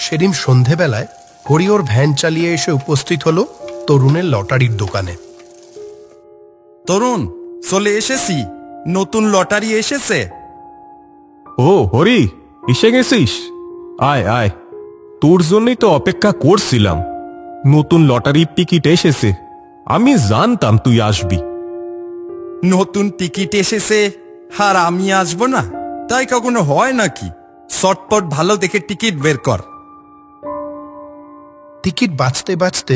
সেদিন সন্ধেবেলায় হরি ওর ভ্যান চালিয়ে এসে উপস্থিত হলো তরুণের লটারির দোকানে। তরুণ, চলে এসেছি, নতুন লটারি এসেছে। ও হরি, এসে গেছিস? আয় আয়, তোর জন্যই তো অপেক্ষা করছিলাম। নতুন লটারির টিকিট এসেছে, আমি জানতাম তুই আসবি। নতুন টিকিট এসেছে আর আমি আসবো না? তাই কখনো হয় নাকি? চটপট ভালো দেখে টিকিট বের কর। টিকিট বাঁচতে বাঁচতে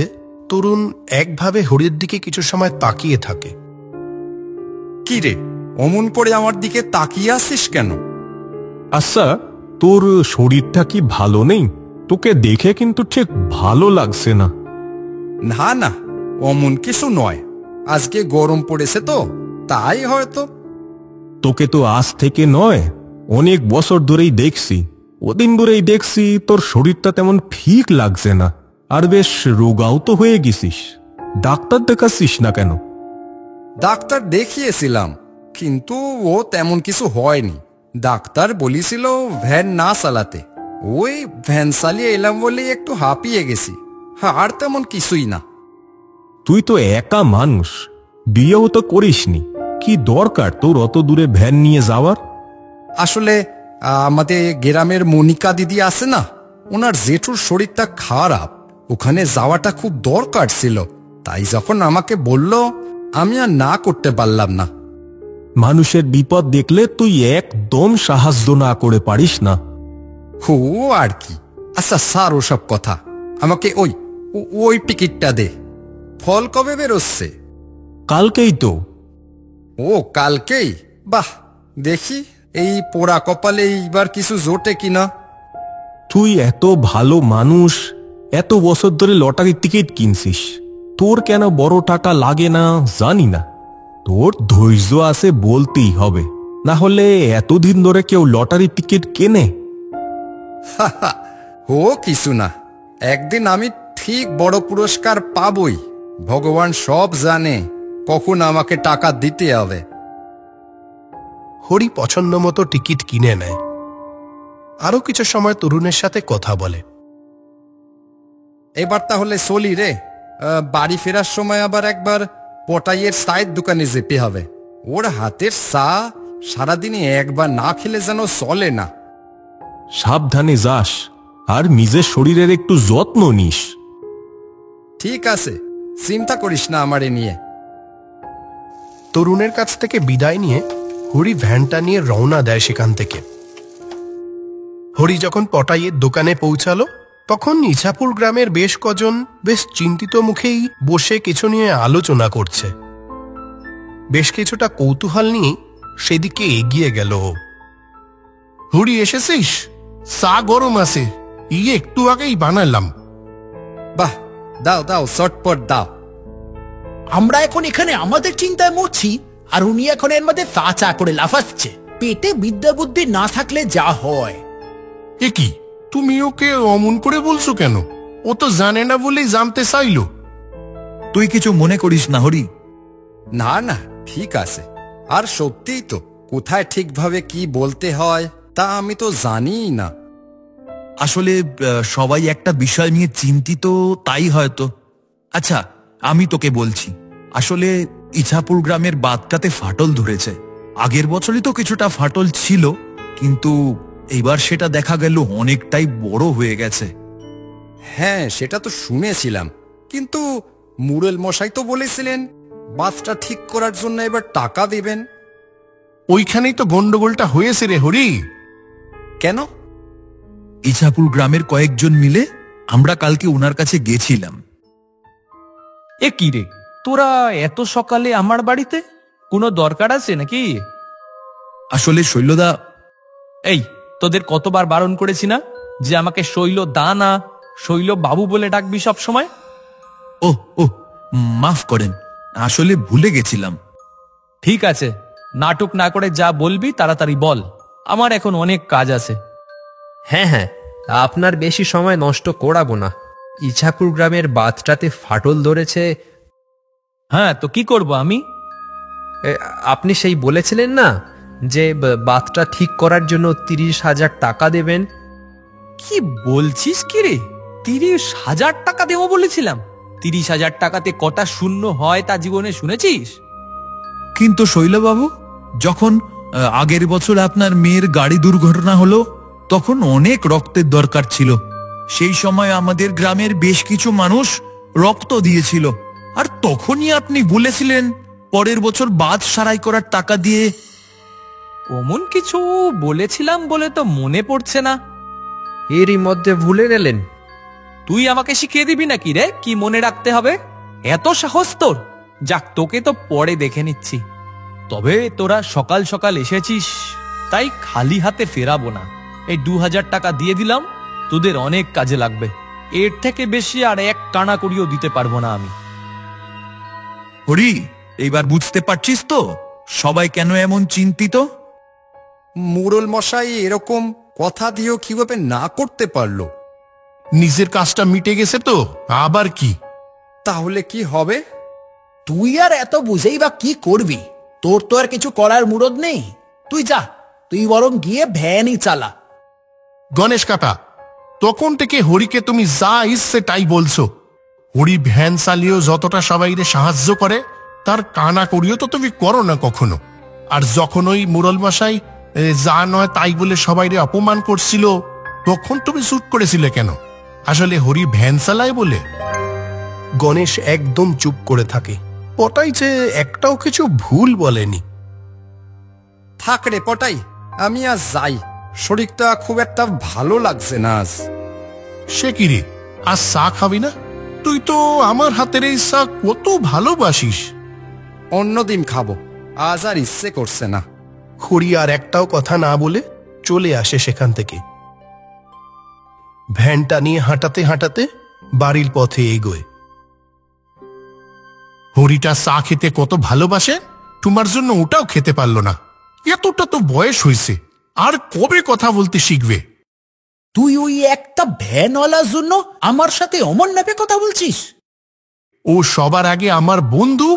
তরুণ একভাবে হরির দিকে কিছু সময় তাকিয়ে থাকে। কি রে, অমন করে আমার দিকে তাকিয়ে আসিস কেন? আচ্ছা, তোর শরীরটা কি ভালো নেই? তোকে দেখে কিন্তু ঠিক ভালো লাগছে না। না না, অমন কিছু নয়, আজকে গরম পড়েছে তো, তাই হয়তো। তোকে তো আজ থেকে নয়, অনেক বছর ধরেই দেখছি, ওদিন ধরেই দেখছি তোর শরীরটা তেমন ঠিক লাগছে না, আর বেশ রোগাও তো হয়ে গেছিস। ডাক্তার দেখাচ্ছিস না কেন? ডাক্তার দেখিয়েছিলাম, কিন্তু ও তেমন কিছু হয়নি। ডাক্তার বলেছিল ভ্যান না চালাতে। ওই ভ্যান চালিয়ে এলাম বলে একটু হাঁপিয়ে গেছি, আর তেমন কিছুই না। তুই তো একা মানুষ, বিয়েও তো করিসনি, কি দরকার তোর অত দূরে ভ্যান নিয়ে যাওয়ার? আসলে আমাদের গ্রামের মনিকা দিদি আছে না, ওনার জেঠুর শরীরটা খারাপ, ওখানে যাওয়াটা খুব দরকার ছিল। তাই যখন আমাকে বলল, আমি আর না করতে পারলাম না। মানুষের বিপদ দেখলে তুই একদম সাহায্য না করে পারিস না। হো আর কি। আচ্ছা স্যার, ওসব কথা, আমাকে ওই ওই টিকিটটা দে। ফল কবে বেরোচ্ছে? কালকেই তো। ও, কালকেই? বাহ, দেখি এই পোড়া কপালে এইবার কিছু জোটে কিনা। তুই এত ভালো মানুষ, এত বছর ধরে লটারির টিকিট কিনছিস, তোর কেন বড় টাকা লাগে না জানি না। তোর ধৈর্য আছে বলতেই হবে, না হলে এতদিন ধরে কেউ লটারির টিকিট কেনে? ও কিছু না, একদিন আমি ঠিক বড় পুরস্কার পাবই। ভগবান সব জানে কখন আমাকে টাকা দিতে হবে। হরি পছন্দ মতো টিকিট কিনে নেয়। আরো কিছু সময় তরুণের সাথে কথা বলে। এবার তাহলে চলি রে। বাড়ি ফেরার সময় আবার একবার পটাইয়ের চায়ের দোকানে যেতে হবে। ওর হাতের চা সারাদিনে একবার না খেলে যেন চলে না। সাবধানে যাস, আর নিজের শরীরের একটু যত্ন নিস। ঠিক আছে, চিন্তা করিস না আমারে নিয়ে। তরুণের কাছ থেকে বিদায় নিয়ে হরি ভ্যানটা নিয়ে রওনা দেয় সেখান থেকে। হরি যখন পটাইয়ের দোকানে পৌঁছালো, তখন ইছাপুর গ্রামের বেশ কজন বেশ চিন্তিত মুখেই বসে কিছু নিয়ে আলোচনা করছে। বেশ কিছুটা কৌতূহল নিয়ে সেদিকে এগিয়ে গেল। হরি, এসেছিস? চা গরম আছে, একটু আগেই বানালাম। বাহ, দাও দাও, চটপট দাও। আমরা এখন এখানে আমাদের চিন্তায় মরছি, আর উনি এখন এর মধ্যে চা চা করে লাফাচ্ছে। পেটে বিদ্যা বুদ্ধি না থাকলে যা হয়। এ কি, তুমি ওকে অমন করে বলছো কেন? ও তো জানে না বলেই জানতে চাইলো। তুই কিছু মনে করিস না হরি। না না, ঠিক আছে। আর সত্যিই তো, কোথায় ঠিকভাবে কি বলতে হয় তা আমি তো জানিই না। আসলে সবাই একটা বিষয় নিয়ে চিন্তিত, তাই হয়তো। আচ্ছা, আমি তোকে বলছি, আসলে ইছাপুর গ্রামের বাঁধটাতে ফাটল ধরেছে। আগের বছরই তো কিছুটা ফাটল ছিল, কিন্তু এবার সেটা দেখা গেল অনেকটাই বড় হয়ে গেছে। হ্যাঁ, সেটা তো শুনেছিলাম, কিন্তু মুরেল মশাই তো বলেছিলেন বাঁধটা ঠিক করার জন্য এবার টাকা দিবেন। ওইখানেই তো গন্ডগোলটা হয়েছে রে হরি। কেন? ইছাপুর গ্রামের কয়েকজন মিলে আমরা কালকে ওনার কাছে গেছিলাম। এ কি রে, তোরা এত সকালে আমার বাড়িতে? কোনো দরকার আছে নাকি? আসলে শৈলদা, এই, তোদের কতবার বারণ করেছি না যে আমাকে শৈল দা না শৈল বাবু বলে ডাকবি সব সময়? ও ও মাফ করেন, আসলে ভুলে গেছিলাম। ঠিক আছে, নাটক না করে যা বলবি তাড়াতাড়ি বল, আমার এখন অনেক কাজ আছে। হ্যাঁ হ্যাঁ, আপনার বেশি সময় নষ্ট করাবো না। ইছাপুর গ্রামের বাঁধটাতে ফাটল ধরেছে। হ্যাঁ, তো কি করব আমি? আপনি সেই বলেছিলেন না যে বাঁধটা ঠিক করার জন্য 30,000 টাকা দেবেন। কি বলছিস কি রে? 30,000 টাকা দেবো বলেছিলাম। 30,000 টাকাতে কটা শূন্য হয় তা জীবনে শুনেছিস? কিন্তু শৈলবাবু, যখন আগের বছর আপনার মেয়ের গাড়ি দুর্ঘটনা হলো তখন অনেক রক্তের দরকার ছিল। সেই সময় আমাদের গ্রামের বেশ কিছু মানুষ রক্ত দিয়েছিল, আর তখনই আপনি বলেছিলেন পরের বছর বাঁধ সারাই করার টাকা দিয়ে। অমন কিছু বলেছিলাম বলে তো মনে পড়ছে না। এরই মধ্যে ভুলে গেলেন? তুই আমাকে শিখিয়ে দিবি নাকি রে কি মনে রাখতে হবে? এত সাহস তোর? যাক, তোকে তো পরে দেখে নিচ্ছি। তবে তোরা সকাল সকাল এসেছিস, তাই খালি হাতে ফেরাবো না। এই 2,000 টাকা দিয়ে দিলাম, তোদের অনেক কাজে লাগবে। এর থেকে বেশি আর এক কানা করিও দিতে পারবো না আমি। হরি, এইবার বুঝতে পারছিস তো সবাই কেন এমন চিন্তিত? মোড়ল মশাই এরকম কথা দিয়েও কিভাবে না করতে পারলো? নিজের কাজটা মিটে গেছে তো আবার কি? তাহলে কি হবে? তুই আর এত বুঝেই বা কি করবি? তোর তো আর কিছু করার মুরদ নেই। তুই যা, তুই বরং গিয়ে ভ্যানই চালা। গণেশ কাকা, তখন থেকে হরিকে তুমি যা ইচ্ছে তাই বলছো। হরি ভ্যান চালিয়েও যতটা সবাইরে সাহায্য করে, তার কানা করিও তো তুমি করো না কখনো। আর যখন ওই মুরল মশাই যা নয় তাই বলে সবাইরে অপমান করছিল, তখন তুমি চুপ করেছিলে কেন? আসলে হরি ভ্যান চালায় বলে? গণেশ একদম চুপ করে থাকে। পটাই যে একটাও কিছু ভুল বলেনি। থাক রে পটাই, আমি আজ যাই। শরীরটা খুব একটা ভালো লাগছে না আজ। সে কি রে, আজ চা খাবি না? তুই তো আমার হাতের এই চা কত ভালোবাসিস। অন্যদিন খাবো, আজ আর ইচ্ছে করছে না। হরি আর একটাও কথা না বলে চলে আসে সেখান থেকে। ভ্যানটা নিয়ে হাঁটাতে হাঁটাতে বাড়ির পথে এগোয়। হরিটা চা খেতে কত ভালোবাসে, তোমার জন্য ওটাও খেতে পারলো না। এতটা তো বয়স হয়েছে, আর কবে কথা বলতে শিখবে? তুই ওই একটা ভ্যানওয়ালার জন্য আমার সাথে অমন নাপে কথা বলছিস? ও সবার আগে আমার বন্ধু,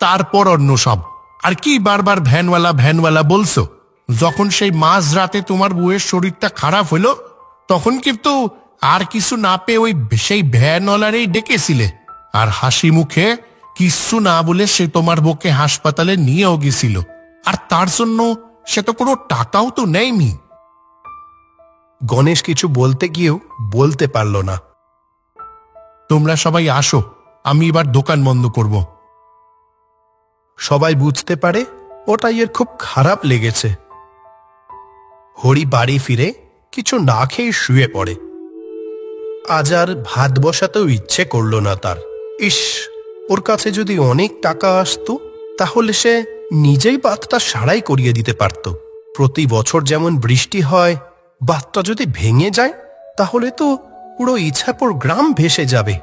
তারপর অন্য সব। আর কি বারবার ভ্যানওয়ালা ভ্যানওয়ালা বলছো? যখন সেই মাঝ রাতে তোমার বউয়ের শরীরটা খারাপ হলো, তখন কিন্তু আর কিছু না পেয়ে ওই সেই ভ্যানওয়ালারেই ডেকেছিলে। আর হাসি মুখে কিচ্ছু না বলে সে তোমার বউকে হাসপাতালে নিয়েও গেছিল। আর তার জন্য সে তো কোনো টাকাও তো নেয়নি। গণেশ কিছু বলতে গিয়েও বলতে পারল না। তোমরা সবাই আসো, আমি এবার দোকান বন্ধ করব। সবাই বুঝতে পারে ওটাই এর খুব খারাপ লেগেছে। হরি বাড়ি ফিরে কিছু না খেয়ে শুয়ে পড়ে। আজ আর ভাত বসাতেও ইচ্ছে করল না তার। ইস, ওর কাছে যদি অনেক টাকা আসতো, তাহলে সে নিজেই বাঁধটা সারাই করিয়ে দিতে পারত। প্রতি বছর যেমন বৃষ্টি হয়, বাঁধটা যদি ভেঙে যায়, তাহলে তো পুরো ইছাপুর গ্রাম ভেসে যাবে।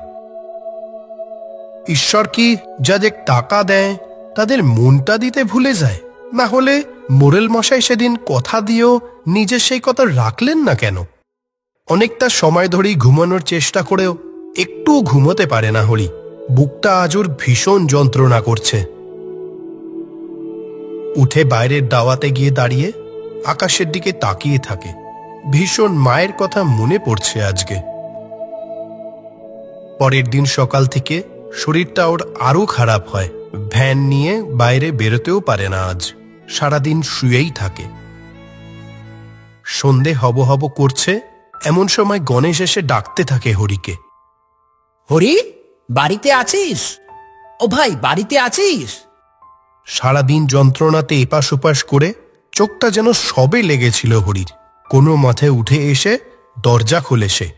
ঈশ্বর কি যাদের টাকা দেয় তাদের মনটা দিতে ভুলে যায়? না হলে মোরেল মশাই সেদিন কথা দিয়েও নিজে সেই কথা রাখলেন না কেন? অনেকটা সময় ধরেই ঘুমানোর চেষ্টা করেও একটু ঘুমোতে পারে না হরি। বুকটা আজ ওর ভীষণ যন্ত্রণা করছে। উঠে বাইরের দাওয়াতে গিয়ে দাঁড়িয়ে আকাশের দিকে তাকিয়ে থাকে। ভীষণ মায়ের কথা মনে পড়ছে আজকে। পরের দিন সকাল থেকে শরীরটা ওর আরো খারাপ হয়। ভ্যান নিয়ে বাইরে বেরোতেও পারে না আজ। সারাদিন শুয়েই থাকে। সন্ধে হব হব করছে, এমন সময় গণেশ এসে ডাকতে থাকে হরিকে। হরি, বাড়িতে আছিস? ও ভাই, বাড়িতে আছিস? সারাদিন যন্ত্রণাতে এপাশ ওপাশ করে চোখটা যেন সবে লেগেছিল হরির। কোনো মাথায় উঠে এসে দরজা খোলে সে।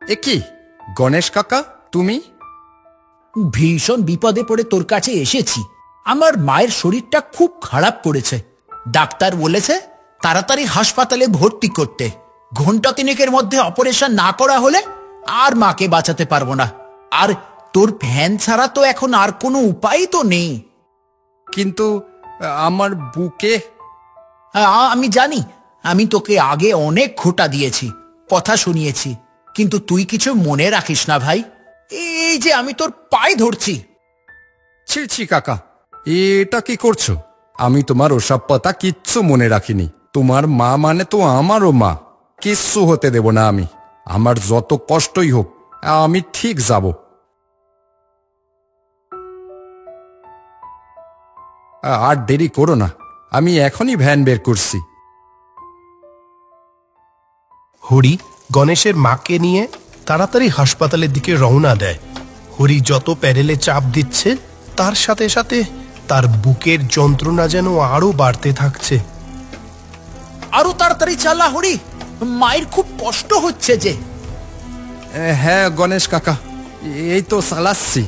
এ কি গণেশ কাকা, তুমি? ভীষণ বিপদে পড়ে তোর কাছে এসেছি। আমার মায়ের শরীরটা খুব খারাপ করেছে। ডাক্তার বলেছে তাড়াতাড়ি হাসপাতালে ভর্তি করতে। ঘন্টা তিনেকের মধ্যে অপারেশন না করা হলে আর মাকে বাঁচাতে পারবো না। আর তোর ভ্যান ছাড়া তো এখন আর কোনো উপায় তো নেই। কিন্তু আমার বুকে। আমি জানি, আমি তোকে আগে অনেক খোঁটা দিয়েছি, কথা শুনিয়েছি, কিন্তু তুই কিছু মনে রাখিস না ভাই। এই যে আমি তোর পায়ে ধরছি। ছি ছি কাকা, এটা কি করছো? আমি তোমার ওসব কথা কিচ্ছু মনে রাখিনি। তোমার মা মানে তো আমারও মা। কিচ্ছু হতে দেব না আমি। আমার যত কষ্টই হোক, আমি ঠিক যাব। আর দেরি করো না, আমি এখনই ভ্যান বের করছি। হরি গণেশের মাকে নিয়ে তাড়াতাড়ি হাসপাতালের দিকে রওনা দেয়। হরি যত প্যারেলে চাপ দিচ্ছে, তার সাথে সাথে তার বুকের যন্ত্রণা যেন আরো বাড়তে থাকছে। আরো তাড়াতাড়ি চালা হরি, মায়ের খুব কষ্ট হচ্ছে যে। হ্যাঁ গণেশ কাকা, এই তো চালাচ্ছি।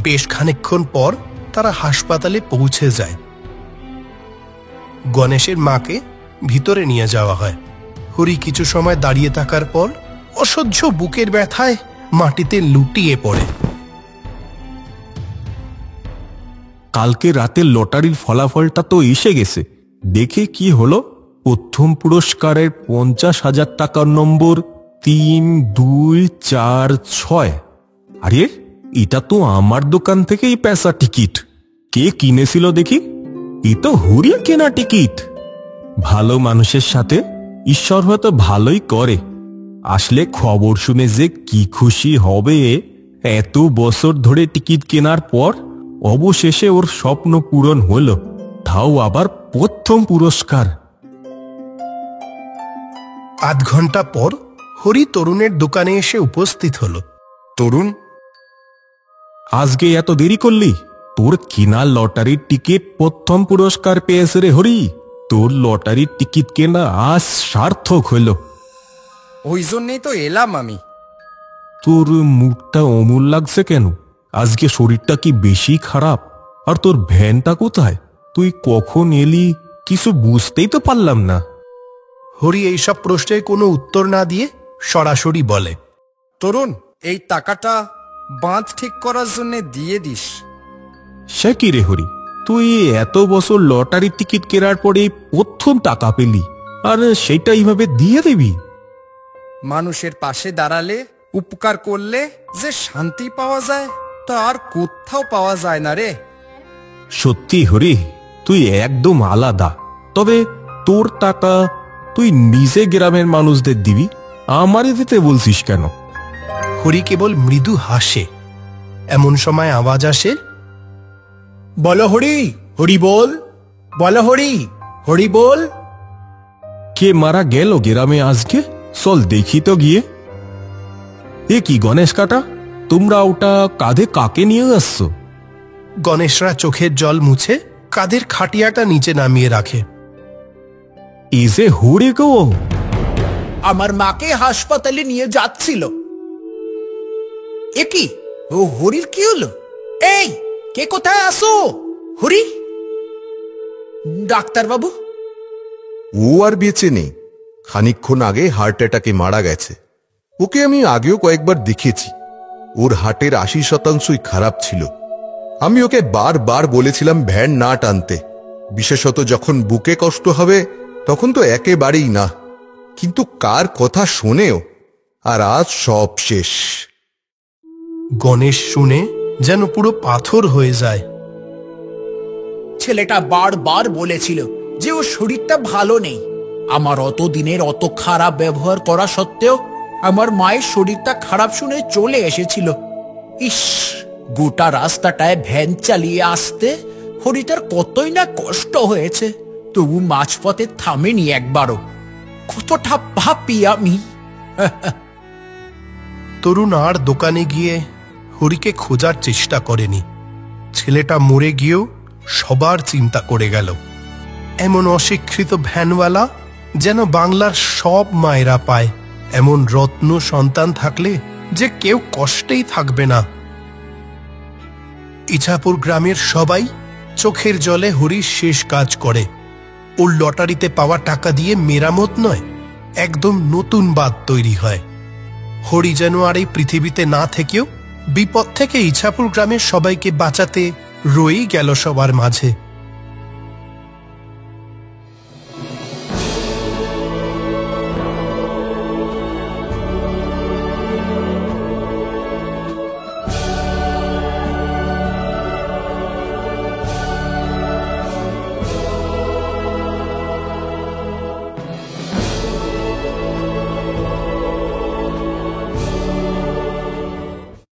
বেশ খানিকক্ষণ পর তারা হাসপাতালে পৌঁছে যায়। গণেশের মাকে ভিতরে নিয়ে যাওয়া হয়। হরি কিছু সময় দাঁড়িয়ে থাকার পর অসহ্য বুকের ব্যথায় মাটিতে লুটিয়ে পড়ে। কালকে রাতের লটারির ফলাফলটা তো এসে গেছে। দেখে কি হলো, প্রথম পুরস্কারের 50,000 টাকার নম্বর 3246। আরে এটা তো আমার দোকান থেকেই পেশা টিকিট। কে কিনেছিল দেখি? এ তো হরির কেনা টিকিট। ভালো মানুষের সাথে ঈশ্বর হয়তো ভালোই করে। আসলে খবর শুনে যে কি খুশি হবে। এত বছর ধরে টিকিট কেনার পর অবশেষে ওর স্বপ্ন পূরণ হলো, তাও আবার প্রথম পুরস্কার। আধ ঘন্টা পর হরি তরুণের দোকানে এসে উপস্থিত হলো। তরুণ, আজকে এত দেরি করলি? তোর কেনা লটারির টিকিট প্রথম পুরস্কার পেয়েছে রে হরি। তোর লটারির টিকিট কেনা আজ সার্থক হইল। ওই জন্যই তো এলাম আমি। তোর মুখটা অমূল লাগছে কেন? আজকে শরীরটা কি বেশি খারাপ? আর তোর ভ্যানটা কোথায়? তুই কখন এলি কিছু বুঝতেই তো পারলাম না। হরি এইসব প্রশ্নের কোনো উত্তর না দিয়ে সরাসরি বলে, তরুণ, এই টাকাটা বাঁধ ঠিক করার জন্য দিয়ে দিস। সে কি রে হরি, তুই এত বছর লটারির টিকিট কেনার পরে প্রথম টাকা পেলি, আর সেটা এইভাবে দিয়ে দিবি? মানুষের পাশে দাঁড়ালে, উপকার করলে যে শান্তি পাওয়া যায়, তা আর কোথাও পাওয়া যায় না রে। সত্যি হরি, তুই একদম আলাদা। তবে তোর টাকা তুই নিজে গ্রামের মানুষদের দিবি, আমারে দিতে বলছিস কেন? হরি কেবল মৃদু হাসে। এমন সময় আওয়াজ আসে, বলো হরি, হরি বল, বলো হরি, হরি বল। কে মারা গেল গ্রামে আজকে? চল দেখি তো গিয়ে। এ কি গণেশ কাটা, তোমরা ওটা কাঁধে কাকে নিয়ে আসছো? গণেশরা চোখের জল মুছে কাঁধের খাটিয়াটা নিচে নামিয়ে রাখে। এ যে হরি গো। আমার মাকে হাসপাতালে নিয়ে যাচ্ছিল। এ কি, ও হরির কি হলো? এই, কে কোথায় আসো? হরি, ডাক্তার বাবু। ও আর বেঁচে নেই, খানিকক্ষণ আগে হার্ট অ্যাটাকে মারা গেছে। ওকে আমি আগেও কয়েকবার দেখেছি। ওর হার্টের 80% খারাপ ছিল। আমি ওকে বারবার বলেছিলাম ভ্যান না টানতে, বিশেষত যখন বুকে কষ্ট হবে তখন তো একেবারেই না। কিন্তু কার কথা শোনেও, আর আজ সব শেষ। গণেশ শুনে যেন পুরো পাথর হয়ে যায়। ছেলেটা বারবার বলেছিল যে ওর শরীরটা ভালো নেই। আমার অত দিনের অত খারাপ ব্যবহার করা সত্ত্বেও আমার মায়ের শরীরটা খারাপ শুনে চলে এসেছিল। ইস, গোটা রাস্তাটায় ভ্যান চালিয়ে আসতে হরিটার কতই না কষ্ট হয়েছে, তবু মাঝপথে থামেনি একবারও। কতটা ভাবি আমি। তরুণ আর দোকানে গিয়ে হরিকে খোঁজার চেষ্টা করেনি। ছেলেটা মরে গিয়েও সবার চিন্তা করে গেল। এমন অশিক্ষিত ভ্যানওয়ালা যেন বাংলার সব মায়েরা পায়। এমন রত্ন সন্তান থাকলে যে কেউ কষ্টেই থাকবে না। ইছাপুর গ্রামের সবাই চোখের জলে হরির শেষ কাজ করে। ওর লটারিতে পাওয়া টাকা দিয়ে মেরামত নয়, একদম নতুন বাঁধ তৈরি হয়। হরি যেন আর এই পৃথিবীতে না থেকেও বিপদ থেকে ইছাপুর গ্রামের সবাইকে বাঁচাতে রয়েই গেল সবার মাঝে।